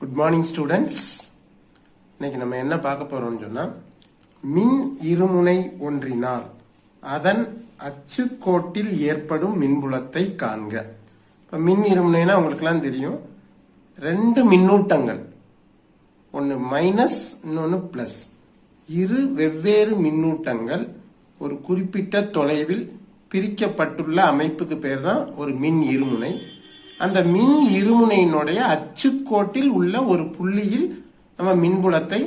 Good morning students. இன்னைக்கு நம்ம என்ன பார்க்க போறோம்னு சொன்னா, மின் இருமுனை ஒன்றினால் அதன் அச்சுக்கோட்டில் ஏற்படும் மின்புலத்தை காண்க. இப்ப மின் இருமுனைனா உங்களுக்குலாம் தெரியும், ரெண்டு மின்னூட்டங்கள், ஒன்னு மைனஸ் இன்னொன்னு பிளஸ், இரு வெவ்வேறு மின்னூட்டங்கள் ஒரு குறிப்பிட்ட தொலைவில் பிரிக்கப்பட்டுள்ள அமைப்புக்கு பேர் தான் ஒரு மின் இருமுனை. அந்த மின் இருமுனையினுடைய அச்சுக்கோட்டில் உள்ள ஒரு புள்ளியில் நம்ம மின்புலத்தை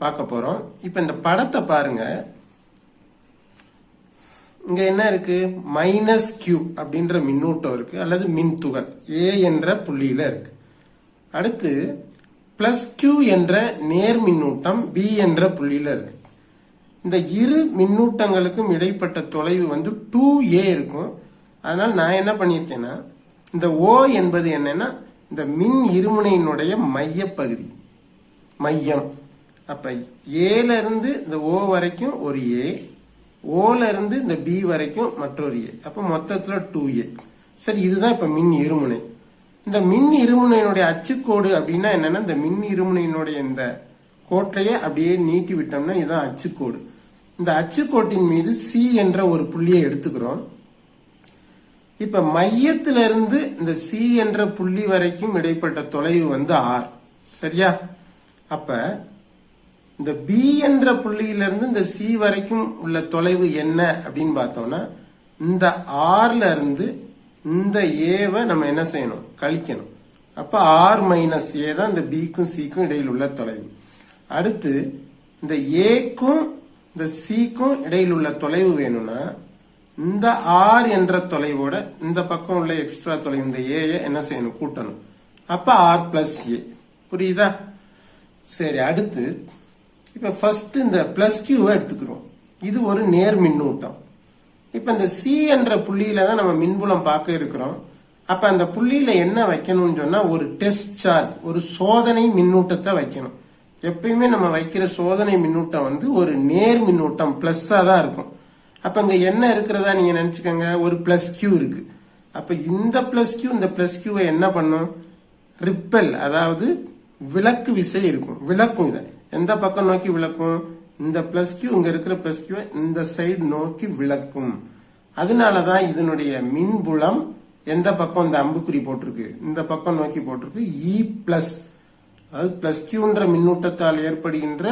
பார்க்க போறோம். இப்ப இந்த படத்தை பாருங்க. இங்க என்ன இருக்கு? மைனஸ் கியூ அப்படின்ற மின்னூட்டம் இருக்கு, அல்லது மின் துகள் ஏ என்ற புள்ளியில இருக்கு. அடுத்து பிளஸ் கியூ என்ற நேர் மின்னூட்டம் பி என்ற புள்ளியில இருக்கு. இந்த இரு மின்னூட்டங்களுக்கும் இடைப்பட்ட தொலைவு வந்து 2a இருக்கும். அதனால நான் என்ன பண்ணியிருக்கேன்னா, இந்த O என்பது என்னன்னா இந்த மின் இருமுனையினுடைய மைய பகுதி, மையம். அப்ப ஏல இருந்து இந்த O வரைக்கும் ஒரு A, ஓல இருந்து இந்த B வரைக்கும் மற்றொரு A. அப்ப மொத்தத்துல 2a. சரி, இதுதான் இப்ப மின் இருமுனை. இந்த மின் இருமுனையினுடைய அச்சுக்கோடு அப்படின்னா என்னன்னா, இந்த மின் இருமுனையினுடைய இந்த கோட்டையே அப்படியே நீக்கி விட்டோம்னா இதுதான் அச்சுக்கோடு. இந்த அச்சுக்கோட்டின் மீது C என்ற ஒரு புள்ளியை எடுத்துக்கிறோம். இப்ப மையத்திலிருந்து இந்த C என்ற புள்ளி வரைக்கும் இடைப்பட்ட தொலைவு வந்து R. சரியா? அப்ப இந்த B என்ற புள்ளியிலிருந்து இந்த C வரைக்கும் உள்ள தொலைவு என்ன அப்படின்னு பார்த்தோம்னா, இந்த Rல இருந்து இந்த ஏவை நம்ம என்ன செய்யணும்? கழிக்கணும். அப்ப R மைனஸ் ஏ தான் இந்த Bக்கும் Cக்கும் இடையில் உள்ள தொலைவு. அடுத்து இந்த Aக்கும் இந்த Cக்கும் இடையில் உள்ள தொலைவு வேணும்னா, இந்த R என்ற தொலைவோட இந்த பக்கம் உள்ள எக்ஸ்ட்ரா தொலைவு இந்த A என்ன செய்யணும்? கூட்டணும். அப்ப R பிளஸ் ஏ. புரியுதா? சரி, அடுத்து இப்ப ஃபர்ஸ்ட் இந்த பிளஸ் கியூவை எடுத்துக்கிறோம். இது ஒரு நேர் மின்னூட்டம். இப்ப இந்த C என்ற புள்ளியில தான் நம்ம மின்புலம் பார்க்க இருக்கிறோம். அப்ப அந்த புள்ளியில என்ன வைக்கணும்னு சொன்னா, ஒரு டெஸ்ட் சார்ஜ், ஒரு சோதனை மின்னூட்டத்தை வைக்கணும். எப்பயுமே நம்ம வைக்கிற சோதனை மின்னூட்டம் வந்து ஒரு நேர் மின்னூட்டம், பிளஸ்ஸா தான் இருக்கும். அப்ப இங்க என்ன இருக்கிறதா நீங்க நினைச்சுக்கோங்க, ஒரு பிளஸ் கியூ இருக்கு. அப்ப இந்த பிளஸ் கியூ இந்த பிளஸ் கியூவை என்ன பண்ணும்? ரிப்பல், அதாவது விலக்கு விசை இருக்கும், விளக்கும். இதை எந்த பக்கம் நோக்கி விளக்கும்? இந்த பிளஸ் கியூ, இங்க இருக்கிற பிளஸ் கியூ இந்த சைடு நோக்கி விளக்கும். அதனாலதான் இதனுடைய மின்புலம் எந்த பக்கம் இந்த அம்புக்குறி போட்டிருக்கு, இந்த பக்கம் நோக்கி போட்டிருக்கு. இ பிளஸ், அதாவது பிளஸ் கியூன்ற மின்னூட்டத்தால் ஏற்படுகின்ற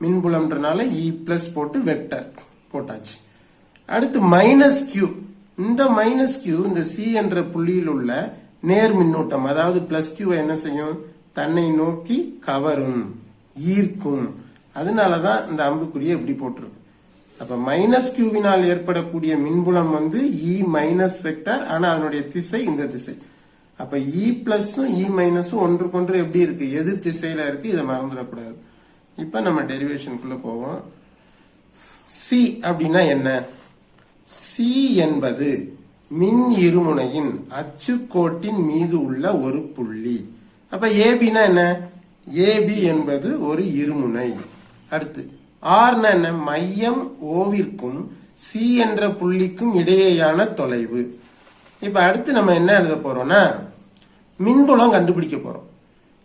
மின்புலம்ன்றனால இ பிளஸ் போட்டு வெக்டர் போட்டாச்சு. அடுத்து மைனஸ் கியூ. இந்த மைனஸ் கியூ இந்த C என்ற புள்ளியில் உள்ள நேர் மின்னூட்டம், அதாவது பிளஸ் கியூ என்ன செய்யும்? தன்னை நோக்கி கவரும், ஈர்க்கும். அதனாலதான் இந்த அம்புக்குறியை இப்படி போட்டிருக்கு. அப்ப மைனஸ் கியூவினால் ஏற்படக்கூடிய மின்புலம் வந்து இ மைனஸ் வெக்டர், ஆனா அதனுடைய திசை இந்த திசை. அப்ப இ பிளஸும் இ மைனஸும் ஒன்றுக்கொன்று எப்படி இருக்கு? எதிர் திசையில இருக்கு. இதை மறந்துடக்கூடாது. இப்ப நம்ம டெரிவேஷனுக்குள்ள போவோம். சி அப்படின்னா என்ன? சி என்பது மின் இருமுனையின் அச்சுக்கோட்டின் மீது உள்ள ஒரு புள்ளி. அப்ப ஏபினா என்ன? ஏபி என்பது ஒரு இருமுனை. அடுத்து ஆர்னா என்ன? மையம் ஓவிற்கும் சி என்ற புள்ளிக்கும் இடையேயான தொலைவு. இப்ப அடுத்து நம்ம என்ன எழுத போறோம்னா, மின்புலம் கண்டுபிடிக்க போறோம்.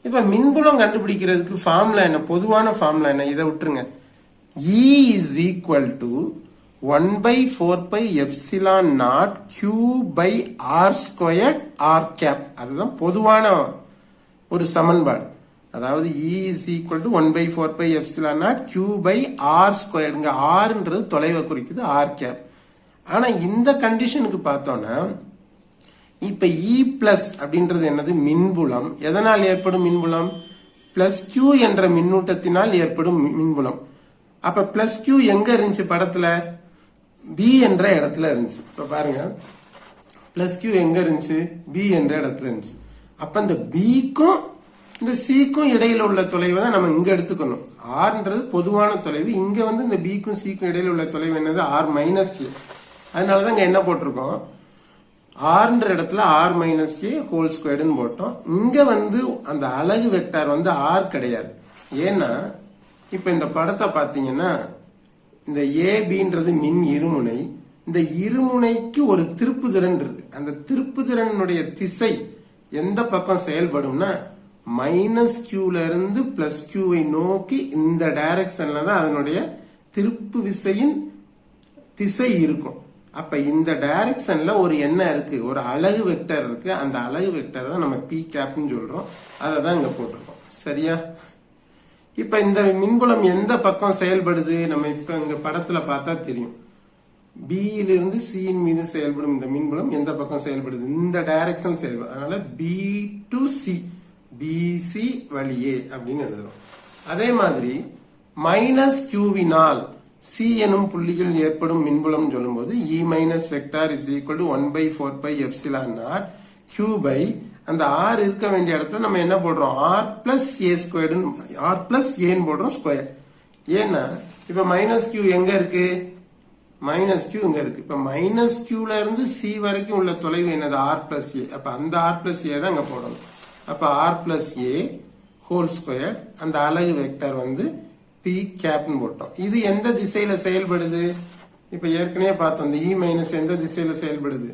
இப்ப மின்புலம் கண்டுபிடிக்கிறதுக்கு ஃபார்முலா என்ன? பொதுவான ஃபார்முலா என்ன? இதை விட்டுருங்க. E is equal to 1 by 4 pi epsilon naught Q by R squared R cap. அதுதான் பொதுவான ஒரு சமன்பாடு. அதாவது E is equal to 1 by 4 pi epsilon naught Q by R squared. இங்க R ன்றது தொலைவை குறிக்குது, R cap. ஆனா இந்த கண்டிஷனுக்கு பார்த்தோம்னா, இப்ப E பிளஸ் அப்படின்றது என்னது? மின்புலம். எதனால் ஏற்படும் மின்புலம்? பிளஸ் Q என்ற மின்னூட்டத்தினால் ஏற்படும் மின்புலம். அப்ப பிளஸ் கியூ எங்க இருந்துச்சு படத்துல? பி என்ற இடத்துல இருந்துச்சு. இப்ப பாருங்க, பிளஸ் கியூ எங்க இருந்துச்சு? பி என்ற இடத்துல இருந்துச்சு. அப்ப இந்த பிக்கும் இந்த சிக்கும் இடையில உள்ள தொலைவை தான் நம்ம இங்க எடுத்துக்கணும். ஆர்ன்றது பொதுவான தொலைவு. இங்க வந்து இந்த பிக்கும் சிக்கும் இடையில உள்ள தொலைவு என்னது? ஆர் மைனஸ் ஏ. அதனாலதான் இங்க என்ன போட்டிருக்கோம்? ஆர்ன்ற இடத்துல ஆர் மைனஸ் ஏ ஹோல் ஸ்கொயர்டுன்னு போட்டோம். இங்க வந்து அந்த அலகு வெக்டார் வந்து ஆர் கிடையாது. ஏன்னா இப்ப இந்த படத்தை பாத்தீங்கன்னா, இந்த ஏபின்றது மின் இருமுனை. இந்த இருமுனைக்கு ஒரு திருப்புதிறன் இருக்கு. அந்த திருப்புதிறனுடைய திசை எந்த பக்கம் செயல்படும்னா, மைனஸ் கியூல இருந்து பிளஸ் கியூவை நோக்கி இந்த டைரக்ஷன்ல தான் அதனுடைய திருப்பு விசையின் திசை இருக்கும். அப்ப இந்த டைரக்ஷன்ல ஒரு என்ன இருக்கு, ஒரு அலகு வெக்டர் இருக்கு. அந்த அலகு வெக்டர் தான் நம்ம பி கேப்னு சொல்றோம். அதை தான் இங்க போட்டிருக்கோம். சரியா? இப்ப இந்த மின்புலம் எந்த பக்கம் செயல்படுது, நம்ம இப்ப இங்க படத்துல பார்த்தா தெரியும். பியிலிருந்து சியின் மீது செயல்படும் இந்த மின்புலம் எந்த பக்கம் செயல்படுது, இந்த டைரக்ஷன் செயல்படும். அதனால பி டு சி, பிசி வழியே அப்படின்னு எழுதுறோம். அதே மாதிரி மைனஸ் கியூவினால் சி எனும் புள்ளியில் ஏற்படும் மின்புலம் சொல்லும்போது E minus vector is equal to 1/4 epsilon nought Q by அந்த ஆர் இருக்க வேண்டிய இடத்துல நம்ம என்ன போடுறோம், R plus A squared, R plus ஏன்னு போடுறோம் ஸ்கொயர். ஏன்னா இப்ப மைனஸ் கியூ எங்க இருக்கு, மைனஸ் கியூ இங்க இருக்கு. இப்ப மைனஸ் கியூல இருந்து சி வரைக்கும் உள்ள தொலைவு என்னது, ஆர் பிளஸ் ஏ. அப்ப அந்த ஆர் பிளஸ் ஏ தான் இங்க போடணும். அப்ப ஆர் பிளஸ் ஏ ஹோல் ஸ்கொயர், அந்த அலகு வெக்டர் வந்து பி கேப்னு போட்டோம். இது எந்த திசையில செயல்படுது, இப்ப ஏற்கனவே பார்த்தோம். இந்த இ மைனஸ் எந்த திசையில செயல்படுது,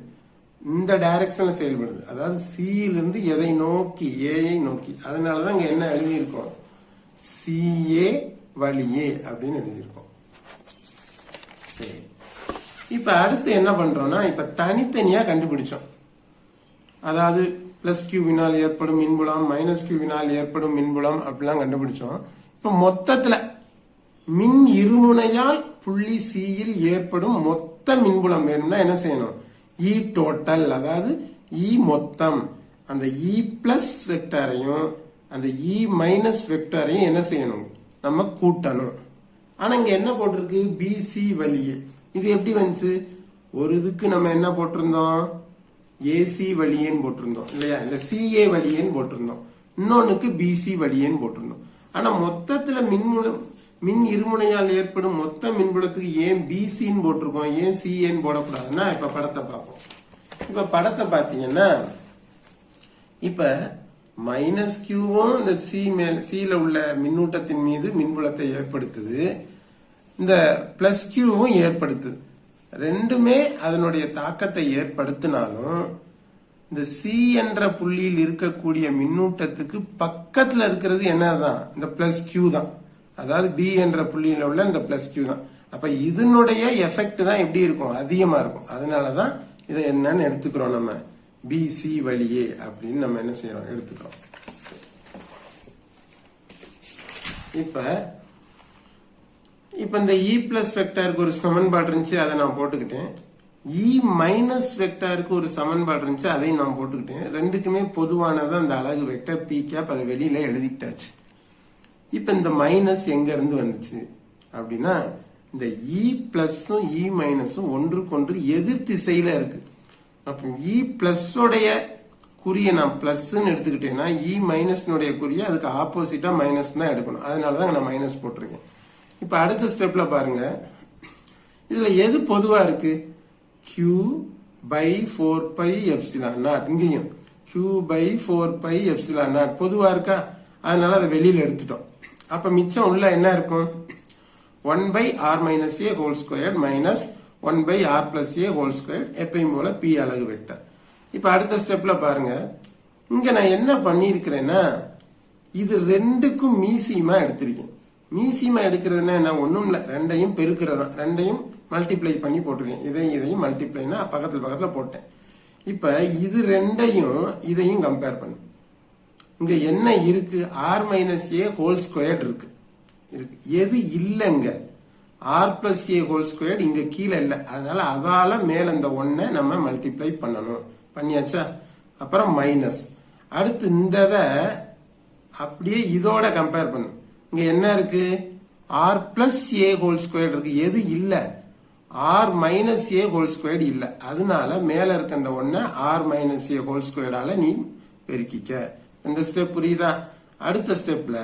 இந்த டைரக்ஷன்ல செயல்படுது. அதாவது சியிலிருந்து எதை நோக்கி, ஏஐ நோக்கி. அதனாலதான் இங்க என்ன எழுதியிருக்கோம், சிஏ வழியே அப்படின்னு எழுதியிருக்கோம். சரி, இப்ப அடுத்து என்ன பண்றோம்னா, இப்ப தனித்தனியா கண்டுபிடிச்சோம். அதாவது பிளஸ் கியூவினால் ஏற்படும் மின்புலம், மைனஸ் கியூவினால் ஏற்படும் மின்புலம் அப்படிலாம் கண்டுபிடிச்சோம். இப்ப மொத்தத்துல மின் இருமுனையால் புள்ளி சியில் ஏற்படும் மொத்த மின்புலம் வேணும்னா என்ன செய்யணும், இ டோட்டல், அதாவது இ மொத்தம், அந்த இ பிளஸ் வெக்டாரையும் அந்த இ மைனஸ் வெக்டாரையும் என்ன செய்யணும், நம்ம கூட்டணும். ஆனா இங்க என்ன போட்டிருக்கு, பிசி வழியே. இது எப்படி வந்துச்சு, ஒரு இதுக்கு நம்ம என்ன போட்டிருந்தோம், ஏசி வழியேன்னு போட்டிருந்தோம் இல்லையா, இல்ல சிஏ வழியேன்னு போட்டிருந்தோம். இன்னொன்னுக்கு பிசி வழியேன்னு போட்டிருந்தோம். ஆனா மொத்தத்துல மின் இருமுனையால் ஏற்படும் மொத்த மின்புலத்துக்கு ஏன் பிசின்னு போட்டிருக்கோம், ஏன் சிஏன்னு போடக்கூடாதுன்னா இப்ப படத்தை பார்ப்போம். இப்ப படத்தை பாத்தீங்கன்னா இப்ப மைனஸ் கியூவும் இந்த சில உள்ள மின்னூட்டத்தின் மீது மின்புலத்தை ஏற்படுத்துது, இந்த பிளஸ் கியூவும் ஏற்படுத்துது. ரெண்டுமே அதனுடைய தாக்கத்தை ஏற்படுத்தினாலும் இந்த சி என்ற புள்ளியில் இருக்கக்கூடிய மின்னூட்டத்துக்கு பக்கத்துல இருக்கிறது என்னதான், இந்த பிளஸ் கியூ தான். அதாவது பி என்ற புள்ளியில உள்ள இந்த பிளஸ் கியூ தான். அப்ப இதனுடைய எஃபெக்ட் தான் எப்படி இருக்கும், அதிகமா இருக்கும். அதனாலதான் இதை என்னன்னு எடுத்துக்கிறோம், நம்ம பிசி வழியே அப்படின்னு நம்ம என்ன செய்யறோம், எடுத்துக்கிறோம். இப்ப இந்த இ பிளஸ் வெக்டாருக்கு ஒரு சமன்பாடு இருந்துச்சு, அதை நான் போட்டுக்கிட்டேன். இ மைனஸ் வெக்டாருக்கு ஒரு சமன்பாடு இருந்துச்சு, அதையும் நான் போட்டுக்கிட்டேன். ரெண்டுக்குமே பொதுவானது அந்த அலகு வெக்டர் பி கேப், அதை வெளியில எழுதிட்டாச்சு. இப்ப இந்த மைனஸ் எங்க இருந்து வந்துச்சு அப்படின்னா, இந்த இ பிளஸும் இ மைனஸும் ஒன்றுக்கொன்று எதிர் திசையில இருக்கு. அப்ப இ பிளஸ் உடைய குறிய நான் பிளஸ் எடுத்துக்கிட்டேன்னா இ மைனஸ் குறிய அதுக்கு ஆப்போசிட்டா மைனஸ் தான் எடுக்கணும். அதனாலதான் நான் மைனஸ் போட்டிருக்கேன். இப்ப அடுத்த ஸ்டெப்ல பாருங்க, இதுல எது பொதுவா இருக்கு, q by 4 pi epsilon naught. இங்கேயும் q by 4 pi epsilon naught பொதுவா இருக்கா, அதனால அதை வெளியில எடுத்துட்டோம். அப்ப மிச்சம் உள்ள என்ன இருக்கும், 1 by r minus a whole squared minus 1 by r plus a whole squared, எப்பயும் போல p அலகு வெக்டர். இப்ப அடுத்த ஸ்டெப்ல பாருங்க, இங்க நான் என்ன பண்ணிருக்கிறேன்னா, இது ரெண்டுக்கும் மீசியமா எடுத்திருக்கேன். மீசியமா எடுக்கிறதுனா என்ன, ஒண்ணும் இல்ல, ரெண்டையும் பெருக்கிறதா, ரெண்டையும் மல்டிப்ளை பண்ணி போட்டிருக்கேன். இதையும் மல்டிப்ளைனா பக்கத்துல போட்டேன். இப்ப இது ரெண்டையும் இதையும் கம்பேர் பண்ணு. இங்க என்ன இருக்கு, ஆர் மைனஸ் ஏ ஹோல் ஸ்கொயர்ட் இருக்கு. எது இல்லைங்க, ஆர் பிளஸ் ஏ ஹோல் ஸ்கொயர்ட் இங்க கீழே இல்ல. அதனால அதால மேல இந்த ஒன்ன நம்ம மல்டிப்ளை பண்ணணும். பண்ணியாச்சா, அப்புறம் மைனஸ். அடுத்து இந்த அப்படியே இதோட கம்பேர் பண்ணு. இங்க என்ன இருக்கு, ஆர் பிளஸ் ஏ ஹோல் ஸ்கொயர்ட் இருக்கு. எது இல்ல, ஆர் மைனஸ் ஏ ஹோல் ஸ்கொயர்ட் இல்ல. அதனால மேல இருக்க அந்த ஒன்ன ஆர் மைனஸ் ஏ ஹோல் ஸ்கொயர்டால நீ பெருக்கிக்க. இந்த ஸ்டெப் புரியுதா? அடுத்த ஸ்டெப்ல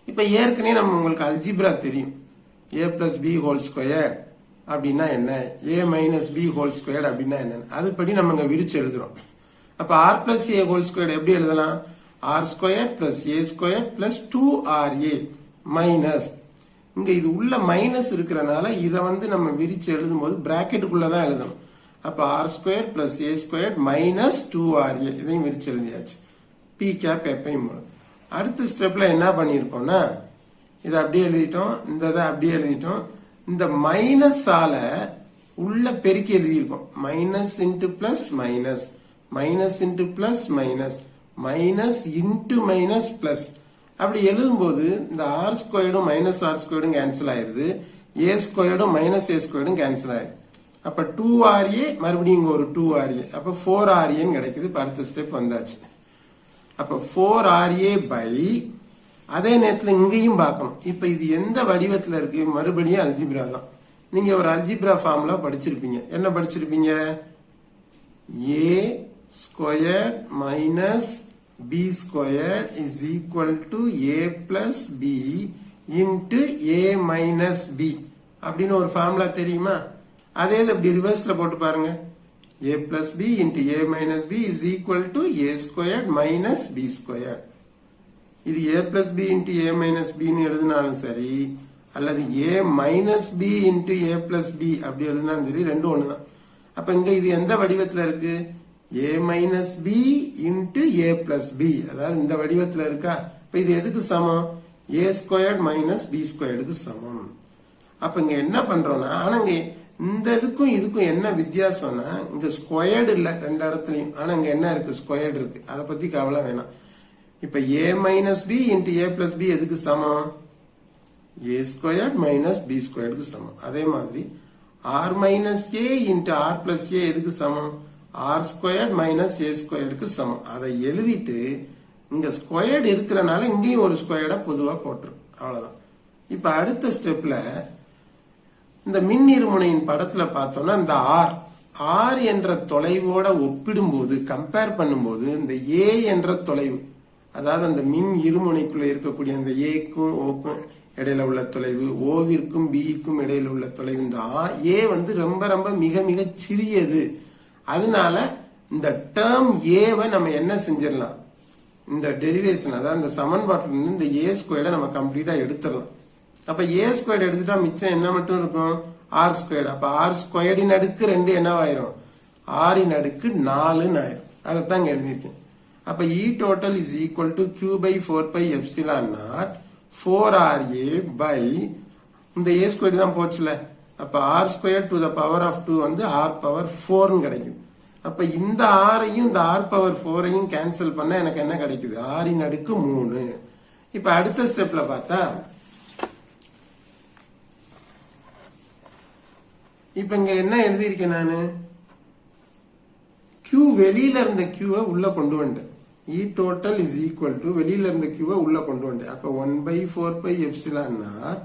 இப்ப ஏற்கனவே நம்ம உங்களுக்கு அல்ஜிப்ரா தெரியும். ஏ பிளஸ் பி ஹோல் ஸ்கொயர் அப்படின்னா என்ன, ஏ மைனஸ் பி ஹோல் ஸ்கொயர் அப்படின்னா என்ன, அதுபடி நம்ம இங்க விரிச்சு எழுதுறோம். அப்ப ஆர் பிளஸ் ஏ ஹோல் ஸ்கொயர் எப்படி எழுதலாம், R square plus A square plus 2RA minus, இங்க இது உள்ள மைனஸ் இருக்கிறனால இதை நம்ம விரிச்சு எழுதும் போது பிராக்கெட்டுக்குள்ளதான் எழுதணும். அப்ப R square plus A square minus 2RA, இதையும் விரிச்சு எழுதியாச்சு. பி கேப் எப்பயும் போல. அடுத்த ஸ்டெப்ல என்ன பண்ணிருக்கோம்னா இதை அப்படியே எழுதிட்டோம், இந்த இதை அப்படியே எழுதிட்டோம். இந்த மைனஸ் ஆல உள்ள பெருக்கி எழுதியிருக்கோம். Minus into plus minus, minus into plus minus, minus into minus plus. அப்படி எழுதும்போது இந்த ஆர் ஸ்கொயர்டும் மைனஸ் ஆர் ஸ்கொயர்டும் கேன்சல் ஆயிருது, ஏ ஸ்கொயர்டும் மைனஸ் ஏ ஸ்கொயர்டும் கேன்சல் ஆயிருது. அப்ப 2RA மறுபடியும் இங்க ஒரு 2RA, அப்ப 4RA கிடைக்குது. இப்ப அடுத்த ஸ்டெப் வந்தாச்சு. அப்ப 4RA பை, அதே நேரத்தில் இங்கேயும் பார்க்கணும். இப்ப இது எந்த வடிவத்தில் இருக்கு? மறுபடியும் அல்ஜிப்ரா தான். நீங்க ஒரு அல்ஜிப்ரா ஃபார்முலா படிச்சிருப்பீங்க. என்ன படிச்சிருப்பீங்க? A square minus B square is equal to A plus B into A minus B அப்படின்னு ஒரு ஃபார்முலா தெரியுமா? அதே இப்படி ரிவர்ஸ்ல போட்டு பாருங்க. a plus b into a minus b is equal to a squared minus b squared. இது a plus b into a minus b ன்னு எழுதினாலும் சரி, அல்லது a minus b into a plus b அப்படி எழுதினாலும் சரி, ரெண்டும் ஒண்ணுதான். அப்ப இங்க இது எந்த வடிவத்துல இருக்கு? a minus b into a plus b, அதாவது இந்த வடிவத்துல இருக்கா? இப்ப இது எதுக்கு சமம்? a squared minus b squaredக்கு சமம். அப்ப இங்க என்ன பண்றோம்னா, ஆனா இங்க இந்த இதுக்கும் இதுக்கும் என்ன வித்தியாசம்னா, இங்க ஸ்கொயர்டு இல்ல ரெண்டு இடத்துலயும், ஆனா இங்க என்ன இருக்கு? ஸ்கொயர்டு இருக்கு. அதை பத்தி கவலை வேணாம். இப்ப a minus B into A plus B எதுக்கு சமம்? ஏ ஸ்கொயர்ட் மைனஸ் பி ஸ்கொயர்டுக்கு சமம். அதே மாதிரி R minus A into R plus A எதுக்கு சமம்? ஆர் ஸ்கொயர்ட் மைனஸ் ஏ ஸ்கொயர்டுக்கு சமம். அதை எழுதிட்டு இங்க ஸ்கொயர்டு இருக்கிறனால இங்கேயும் ஒரு ஸ்கொயர்டா பொதுவா போட்டுரு. அவ்வளவுதான். இப்ப அடுத்த ஸ்டெப்ல இந்த மின் இருமுனையின் படத்துல பார்த்தோம்னா இந்த ஆர் என்ற தொலைவோட ஒப்பிடும்போது, கம்பேர் பண்ணும்போது, இந்த ஏ என்ற தொலைவு, அதாவது அந்த மின் இருமுனைக்குள்ள இருக்கக்கூடிய அந்த ஏக்கும் ஓக்கும் இடையில உள்ள தொலைவு, ஓவிற்கும் பிக்கும் இடையில உள்ள தொலைவு, இந்த ஏ வந்து ரொம்ப ரொம்ப மிக மிக சிறியது. அதனால இந்த டேர்ம் ஏவை நம்ம என்ன செஞ்சிடலாம்? இந்த டெரிவேஷன், அதாவது இந்த சமன்பாட்டில இருந்து இந்த ஏ ஸ்கொயர்டை நம்ம கம்ப்ளீட்டா எடுத்துடலாம். அப்ப ஏ ஸ்கொயர்டு எடுத்துட்டா மிச்சம் என்ன மட்டும் இருக்கும்? R squared. அப்ப ஆர் ஸ்கொயர்டின் அடுக்கு 2 என்னவாயிரும்? ஆரின் அடுக்கு 4 ஆயிரும். அதைத்தான் இங்க எழுதியிருக்கேன். அப்ப E total is equal to q by 4 pi epsilon naught 4RA by இந்த ஏ ஸ்கொயர்டு தான் போச்சுல. அப்ப R square to the power of 2 வந்து ஆர் பவர் 4 கிடைக்குது. அப்ப இந்த ஆரையும் இந்த ஆர் பவர் 4ஐயும் கேன்சல் பண்ண எனக்கு என்ன கிடைக்குது? ஆரின் அடுக்கு 3. இப்ப அடுத்த ஸ்டெப்ல பார்த்தா, இப்ப இங்க என்ன எழுதியிருக்கேன் நானு? Q வெளியில இருந்த Q உள்ள கொண்டு வந்துட்டேன். E total is equal to வெளியில இருந்த Q உள்ள கொண்டு வந்துட்டேன். அப்ப 1 by 4 pi epsilon naught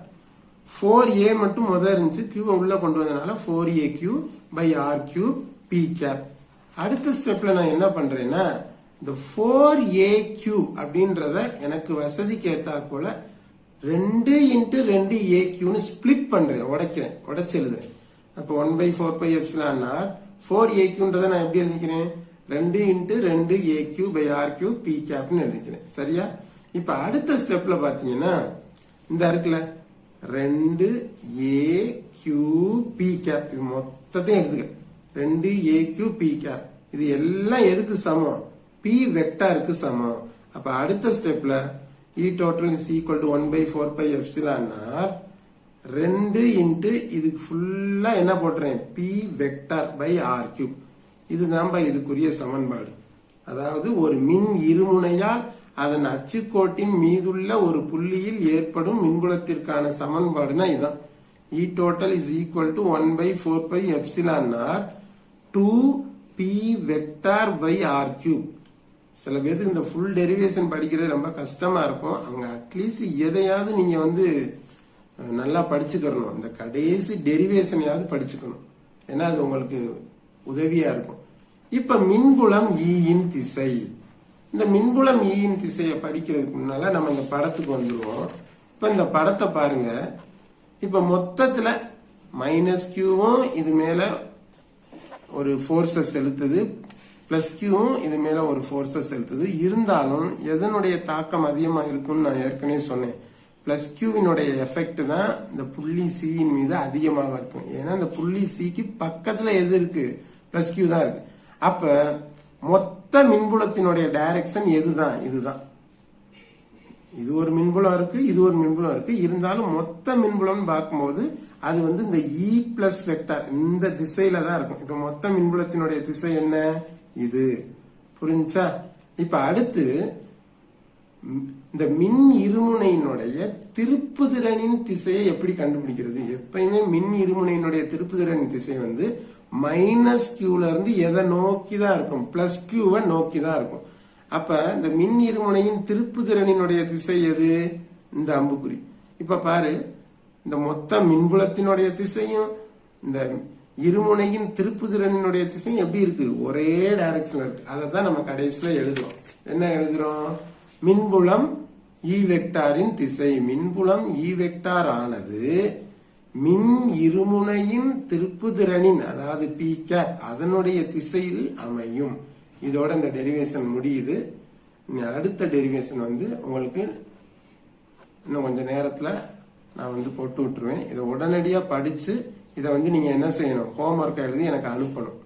4A மட்டும் முதல் இருந்துச்சு, Q உள்ள கொண்டு வந்தனால 4AQ by RQ P cap. அடுத்த ஸ்டெப்ல நான் என்ன பண்றேன்னா, இந்த 4AQ அப்படின்றத எனக்கு வசதிக்கு ஏத்தா போல 2 into 2AQன்னு ஸ்பிளிட் பண்றேன், உடைச்சு எழுதுறேன். அப்ப 1 by 4 pi epsilon naught 4AQன்றதை நான் எப்படி எழுதிக்கிறேன்? 2 into 2AQ by RQ P capன்னு எழுதிக்கிறேன். சரியா? இப்ப அடுத்த ஸ்டெப்ல பாத்தீங்கன்னா இந்த இருக்குல்ல 2AQ P cap, இது மொத்தத்தையும் எடுத்துக்க. 2AQ P cap இது எல்லாம் எதுக்கு சமம்? P வெக்டாருக்கு சமம். அப்ப அடுத்த ஸ்டெப்ல E total is equal to 1 by 4 pi epsilon naught 2 into இதுக்கு ஃபுல்லா என்ன போட்டுறேன்? P vector by R cube. இதுதான் இதுக்குரிய சமன்பாடு. அதாவது ஒரு மின் இருமுனையால் அதன் அச்சுக்கோட்டின் மீதுள்ள ஒரு புள்ளியில் ஏற்படும் மின்புலத்திற்கான சமன்பாடுனா இதுதான். E total is equal to 1 by 4 pi epsilon naught 2 P vector by R cube. சில பேருக்கு இந்த ஃபுல் டெரிவேஷன் படிக்கிறது ரொம்ப கஷ்டமா இருக்கும். அவங்க அட்லீஸ்ட் எதையாவது நீங்க நல்லா படிச்சுக்கணும். இந்த கடைசி டெரிவேஷனையாவது படிச்சுக்கணும். ஏன்னா அது உங்களுக்கு உதவியா இருக்கும். இப்ப மின்புலம் ஈயின் திசை. இந்த மின்புலம் ஈயின் திசையை படிக்கிறதுக்கு முன்னால நம்ம இந்த படத்துக்கு வந்துருவோம். இப்ப இந்த படத்தை பாருங்க. இப்ப மொத்தத்துல மைனஸ் கியூவும் இது மேல ஒரு போர்ஸஸ் செலுத்துது, பிளஸ் கியூவும் இது மேல ஒரு போர்ஸஸ் செலுத்துது. இருந்தாலும் எதனுடைய தாக்கம் அதிகமா இருக்கும்னு நான் ஏற்கனவே சொன்னேன். பிளஸ் கியூவினுடைய எஃபெக்ட் தான் இந்த புள்ளி சியின் மீது அதிகமாக இருக்கும். ஏன்னா இந்த புள்ளி சிக்கு பக்கத்துல எது இருக்கு? பிளஸ் கியூ தான் இருக்கு. அப்ப மொத்த மின்புலத்தினுடைய டைரக்ஷன் எதுதான்? இதுதான். இது ஒரு மின்புலம் இருக்கு, இது ஒரு மின்புலம் இருக்கு. இருந்தாலும் மொத்த மின்புலம் பார்க்கும்போது அது வந்து இந்த இ பிளஸ் வெக்டார் இந்த திசையில தான் இருக்கும். இப்ப மொத்த மின்புலத்தினுடைய திசை என்ன? இது. புரிஞ்சா? இப்ப அடுத்து இந்த மின் இருமுனையினுடைய திருப்புதிறனின் திசையை எப்படி கண்டுபிடிக்கிறது? எப்பயுமே மின் இருமுனையினுடைய திருப்புதிறனின் திசை வந்து மைனஸ் கியூல இருந்து எதை நோக்கி தான் இருக்கும்? பிளஸ் கியூவை நோக்கி தான் இருக்கும். அப்ப இந்த மின் இருமுனையின் திருப்புதிறனினுடைய திசை எது? இந்த அம்புக்குறி. இப்ப பாரு, இந்த மொத்த மின்புலத்தினுடைய திசையும் இந்த இருமுனையின் திருப்புதிறனினுடைய திசையும் எப்படி இருக்கு? ஒரே டைரக்ஷன்ல இருக்கு. அதை தான் நம்ம கடைசியில எழுதுறோம். என்ன எழுதுறோம்? மின்புலம் இ வெக்டாரின் திசை. மின்புலம் இ வெக்டார் ஆனது மின் இருமுனையின் திருப்புதிறனின், அதாவது பி கேப், அதனுடைய திசையில் அமையும். இதோட இந்த டெரிவேஷன் முடியுது. அடுத்த டெரிவேஷன் வந்து உங்களுக்கு இன்னும் கொஞ்ச நேரத்துல நான் வந்து போட்டு விட்டுருவேன். இதை உடனடியா படிச்சு இதை வந்து நீங்க என்ன செய்யணும்? ஹோம்ஒர்க் எழுதி எனக்கு அனுப்பணும்.